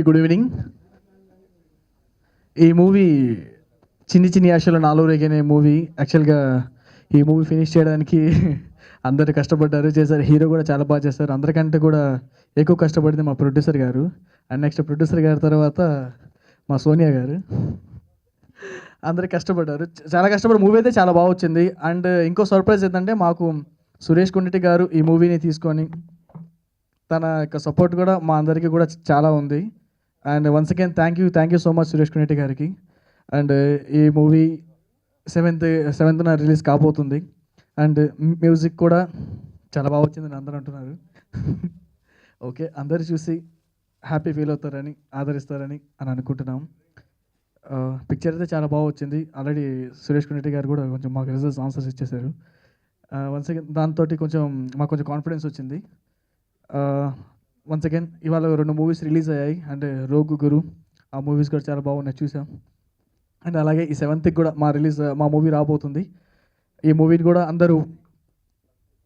అందరికీ good evening. ఈ movie చిన్ని చిన్ని ఆశలు నాలో రేగనే మూవీ. యాక్చువల్గా ఈ మూవీ ఫినిష్ చేయడానికి అందరు కష్టపడ్డారు, చేశారు. హీరో కూడా చాలా బాగా చేశారు. అందరికంటే కూడా ఎక్కువ కష్టపడింది మా ప్రొడ్యూసర్ గారు. అండ్ నెక్స్ట్ ప్రొడ్యూసర్ గారి తర్వాత మా సోనియా గారు. అందరు కష్టపడ్డారు, చాలా కష్టపడి మూవీ అయితే చాలా బాగా వచ్చింది. అండ్ ఇంకో సర్ప్రైజ్ ఏంటంటే మాకు సురేష్ కొండిటి గారు ఈ మూవీని తీసుకొని తన యొక్క సపోర్ట్ కూడా మా అందరికీ కూడా చాలా ఉంది. And once again thank you so much Suresh Konditi గారికి. అండ్ ఈ మూవీ సెవెంత్న రిలీజ్ కాబోతుంది. అండ్ మ్యూజిక్ కూడా చాలా బాగా వచ్చిందని అందరూ అంటున్నారు. ఓకే, అందరు చూసి హ్యాపీ ఫీల్ అవుతారని, ఆదరిస్తారని అనుకుంటున్నాం. పిక్చర్ అయితే చాలా బాగా వచ్చింది. ఆల్రెడీ సురేష్ కొండిటి గారు కూడా కొంచెం మాకు రిజల్ట్స్ ఆన్సర్స్ ఇచ్చేశారు. వన్స్ అగైన్ దాంతో మాకు కొంచెం కాన్ఫిడెన్స్ వచ్చింది. వన్స్ అగైన్ ఇవాళ 2 మూవీస్ రిలీజ్ అయ్యాయి. అండ్ రోగు గురు, ఆ మూవీస్ కూడా చాలా బాగున్నాయి, చూసాం. అండ్ అలాగే ఈ 7th కూడా మా మూవీ రాబోతుంది. ఈ మూవీని కూడా అందరూ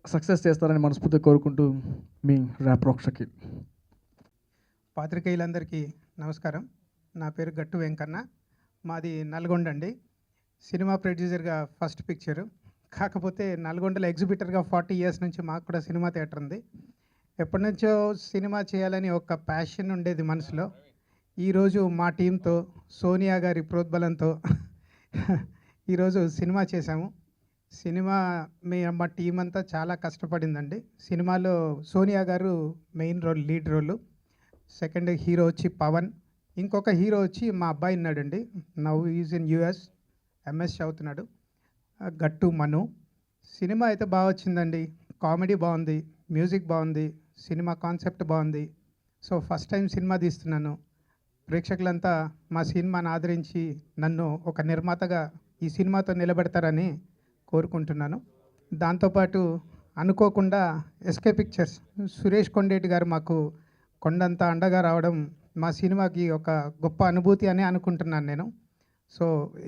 సక్సెస్ చేస్తారని మనస్ఫూర్తిగా కోరుకుంటూ మీ ర్యాప్ రాక్ షకీల్. పాత్రికేయులందరికీ నమస్కారం. నా పేరు గట్టు వెంకన్న, మాది నల్గొండ అండి. సినిమా ప్రొడ్యూసర్గా ఫస్ట్ పిక్చరు, కాకపోతే నల్గొండలో ఎగ్జిబిటర్గా 40 years నుంచి మాకు కూడా సినిమా థియేటర్ ఉంది. ఎప్పటి నుంచో సినిమా చేయాలని ఒక ప్యాషన్ ఉండేది మనసులో. ఈరోజు మా టీంతో, సోనియా గారి ప్రోద్బలంతో ఈరోజు సినిమా చేశాము. సినిమా మా టీం అంతా చాలా కష్టపడిందండి. సినిమాలో సోనియా గారు main role, lead role. Second hero వచ్చి పవన్. ఇంకొక హీరో వచ్చి మా అబ్బాయి ఉన్నాడండి, now is in US, MS చదువుతున్నాడు, గట్టు మను. సినిమా అయితే బాగా వచ్చిందండి. కామెడీ బాగుంది, మ్యూజిక్ బాగుంది, సినిమా కాన్సెప్ట్ బాగుంది. సో ఫస్ట్ టైం సినిమా తీస్తున్నాను. ప్రేక్షకులంతా మా సినిమాను ఆదరించి నన్ను ఒక నిర్మాతగా ఈ సినిమాతో నిలబెడతారని కోరుకుంటున్నాను. దాంతోపాటు అనుకోకుండా SK పిక్చర్స్ సురేష్ కొండేటి గారు మాకు కొండంత అండగా రావడం మా సినిమాకి ఒక గొప్ప అనుభూతి అని అనుకుంటున్నాను నేను. సో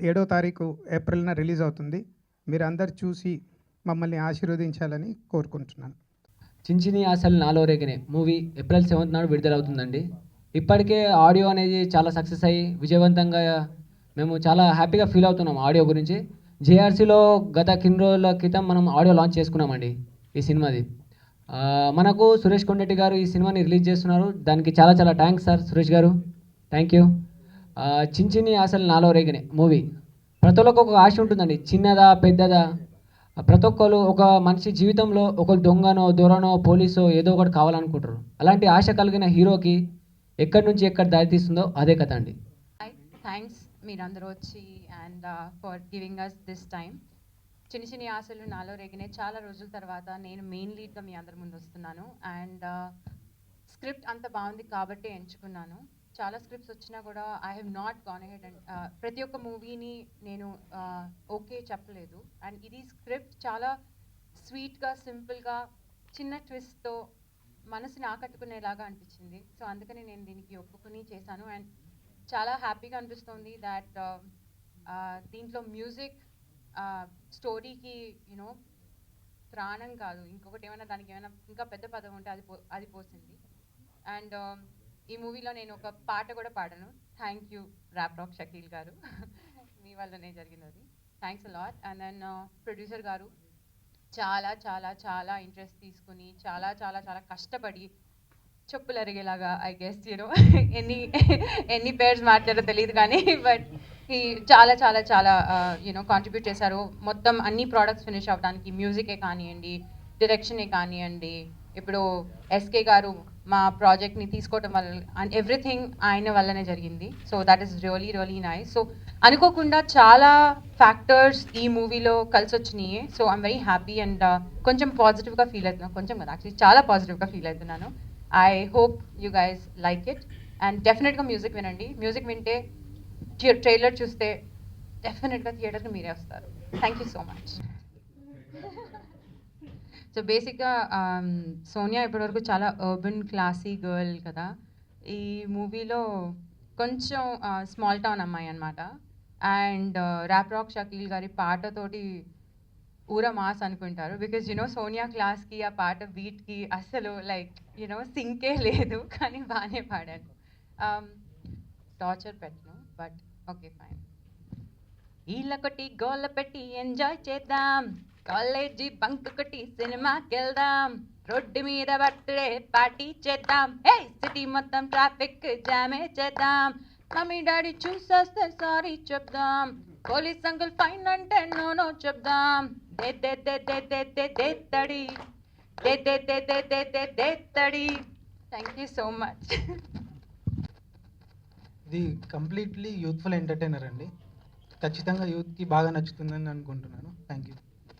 7వ తారీఖు ఏప్రిల్న రిలీజ్ అవుతుంది. మీరు అందరు చూసి మమ్మల్ని ఆశీర్వదించాలని కోరుకుంటున్నాను. చించిని ఆశలు నాలో రేగనే మూవీ ఏప్రిల్ 7th నాడు విడుదలవుతుందండి. ఇప్పటికే ఆడియో అనేది చాలా సక్సెస్ అయ్యి విజయవంతంగా మేము చాలా హ్యాపీగా ఫీల్ అవుతున్నాం ఆడియో గురించి. JRCలో గత కొన్ని రోజుల క్రితం మనం ఆడియో లాంచ్ చేసుకున్నామండి ఈ సినిమాది. మనకు సురేష్ కొండెట్టి గారు ఈ సినిమాని రిలీజ్ చేస్తున్నారు. దానికి చాలా చాలా థ్యాంక్స్ సార్ సురేష్ గారు, థ్యాంక్ యూ. చించిని ఆశలు నాలో రేగనే మూవీ ప్రతి ఒక్కరికి ఒక ఆశ ఉంటుందండి, చిన్నదా పెద్దదా. ప్రతి ఒక్కరు ఒక మనిషి జీవితంలో ఒక దొంగనో దొరనో పోలీసో ఏదో ఒకటి కావాలనుకుంటారు. అలాంటి ఆశ కలిగిన హీరోకి ఎక్కడి నుంచి ఎక్కడ దారి తీస్తుందో అదే కథ అండి. థ్యాంక్స్ మీరందరూ వచ్చి and for giving us this time. చిన్న చిన్న ఆశలు నాలో రేగినాయి. చాలా రోజుల తర్వాత నేను మెయిన్ లీడ్గా మీ అందరి ముందు వస్తున్నాను. అండ్ స్క్రిప్ట్ అంత బాగుంది కాబట్టి ఎంచుకున్నాను. చాలా స్క్రిప్ట్స్ వచ్చినా కూడా I have not gone ahead and ప్రతి ఒక్క మూవీని నేను ఓకే చెప్పలేదు. అండ్ ఇది స్క్రిప్ట్ చాలా స్వీట్గా, సింపుల్గా, చిన్న ట్విస్ట్తో మనసుని ఆకట్టుకునేలాగా అనిపించింది. సో అందుకని నేను దీనికి ఒప్పుకుని చేశాను. అండ్ చాలా హ్యాపీగా అనిపిస్తుంది దాట్ దీంట్లో మ్యూజిక్ స్టోరీకి యూనో ప్రాణం కాదు, ఇంకొకటి ఏమైనా దానికి ఏమైనా ఇంకా పెద్ద పదం ఉంటే అది పోసింది. అండ్ ఈ మూవీలో నేను ఒక పాట కూడా పాడాను. Thank you rap rock Shakeel గారు, మీ వల్లనే జరిగింది అది. Thanks a lot. And then producer గారు చాలా చాలా చాలా ఇంట్రెస్ట్ తీసుకుని చాలా చాలా చాలా కష్టపడి చెప్పులు అరిగేలాగా ఐ గెస్ యూనో ఎన్ని పేర్స్ మార్చారో తెలియదు కానీ బట్ చాలా చాలా చాలా యూనో కాంట్రిబ్యూట్ చేశారు. మొత్తం అన్ని ప్రోడక్ట్స్ ఫినిష్ అవ్వడానికి మ్యూజికే కానివ్వండి, డైరెక్షనే కానివ్వండి, ఇప్పుడు SK గారు మా ప్రాజెక్ట్ని తీసుకోవటం వల్ల ఎవ్రీథింగ్ ఆయన వల్లనే జరిగింది. So that is really really nice. So అనుకోకుండా చాలా ఫ్యాక్టర్స్ ఈ మూవీలో కలిసి వచ్చినాయి. So I'm very happy and కొంచెం పాజిటివ్గా ఫీల్ అవుతున్నాను. కొంచెం కదా, యాక్చువల్లీ చాలా పాజిటివ్గా ఫీల్ అవుతున్నాను. I hope you guys like it. And డెఫినెట్గా మ్యూజిక్ వినండి. మ్యూజిక్ వింటే, ట్రైలర్ చూస్తే డెఫినెట్గా థియేటర్కి మీరే వస్తారు. Thank you so much. So బేసిక్గా సోనియా ఇప్పటివరకు చాలా అర్బన్ క్లాసీ గర్ల్ కదా. ఈ మూవీలో కొంచెం స్మాల్ టౌన్ అమ్మాయి అనమాట. అండ్ ర్యాప్ రాక్ షకీల్ గారి పాటతోటి ఊర మాస్ అనుకుంటారు. బికాజ్ యూనో సోనియా క్లాస్కి ఆ పాట బీట్కి అసలు లైక్ యూనో సింకే లేదు, కానీ బాగానే పాడాను. టార్చర్ పెట్టను బట్ ఓకే ఫైన్. ఈళ్ళకొట్టి గోళ్ళ పెట్టి ఎంజాయ్ చేద్దాం, కాలేజీ బంక్ కొట్టి సినిమాకి వెళ్దాం, రోడ్డు మీద బర్త్డే పార్టీ చేద్దాం, హే సిటీ మొత్తం ట్రాఫిక్ జామే చేద్దాం, మమ్మీ డాడీ చూసేస్తే సారీ చెప్దాం, పోలీస్ అంకుల్ ఫైన్ అంటే నో చెప్దాం, దే దే దే దే దే దే దే తడి, దే దే దే దే దే దే దే తడి. Thank you so much. ఇది కంప్లీట్లీ యూత్ఫుల్ ఎంటర్టైనర్ అండి. ఖచ్చితంగా యూత్కి బాగా నచ్చుతుందని అనుకుంటున్నాను. Thank you.